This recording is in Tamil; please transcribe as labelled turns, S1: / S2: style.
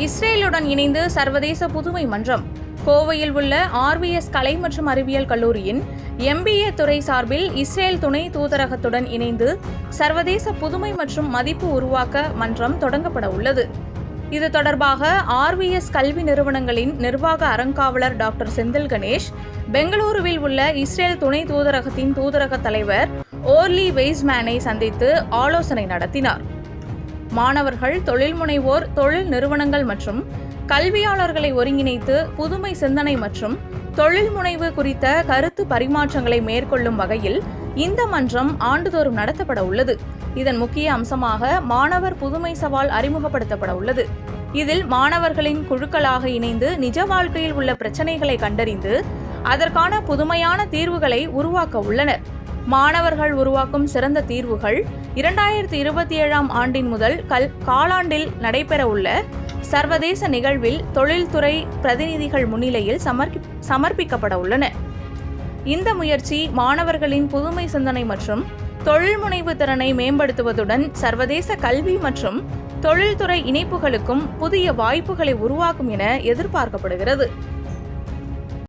S1: இஸ்ரேலுடன் இணைந்து சர்வதேச புதுமை மன்றம். கோவையில் உள்ள RVS கலை மற்றும் அறிவியல் கல்லூரியின் MBA துறை சார்பில் இஸ்ரேல் துணை தூதரகத்துடன் இணைந்து சர்வதேச புதுமை மற்றும் மதிப்பு உருவாக்க மன்றம் தொடங்கப்பட உள்ளது. இது தொடர்பாக RVS கல்வி நிறுவனங்களின் நிர்வாக அறங்காவலர் டாக்டர் செந்தில் கணேஷ் பெங்களூருவில் உள்ள இஸ்ரேல் துணை தூதரகத்தின் தூதரக தலைவர் ஓர்லி வெய்ஸ்மேனை சந்தித்து ஆலோசனை நடத்தினார். மாணவர்கள், தொழில் முனைவோர், தொழில் நிறுவனங்கள் மற்றும் கல்வியாளர்களை ஒருங்கிணைத்து புதுமை சிந்தனை மற்றும் தொழில் முனைவு குறித்த கருத்து பரிமாற்றங்களை மேற்கொள்ளும் வகையில் இந்த மன்றம் ஆண்டுதோறும் நடத்தப்பட உள்ளது. இதன் முக்கிய அம்சமாக மாணவர் புதுமை சவால் அறிமுகப்படுத்தப்பட உள்ளது. இதில் மாணவர்களின் குழுக்களாக இணைந்து நிஜ வாழ்க்கையில் உள்ள பிரச்சனைகளை கண்டறிந்து அதற்கான புதுமையான தீர்வுகளை உருவாக்க உள்ளனர். மாணவர்கள் உருவாக்கும் சிறந்த தீர்வுகள் 2027ஆம் ஆண்டின் முதல் காலாண்டில் நடைபெற உள்ள சர்வதேச நிகழ்வில் தொழில்துறை பிரதிநிதிகள் முன்னிலையில் சமர்ப்பிக்கப்பட உள்ளன. இந்த முயற்சி மாணவர்களின் புதுமை சிந்தனை மற்றும் தொழில் முனைவு திறனை மேம்படுத்துவதுடன் சர்வதேச கல்வி மற்றும் தொழில்துறை இணைப்புகளுக்கும் புதிய வாய்ப்புகளை உருவாக்கும் என எதிர்பார்க்கப்படுகிறது.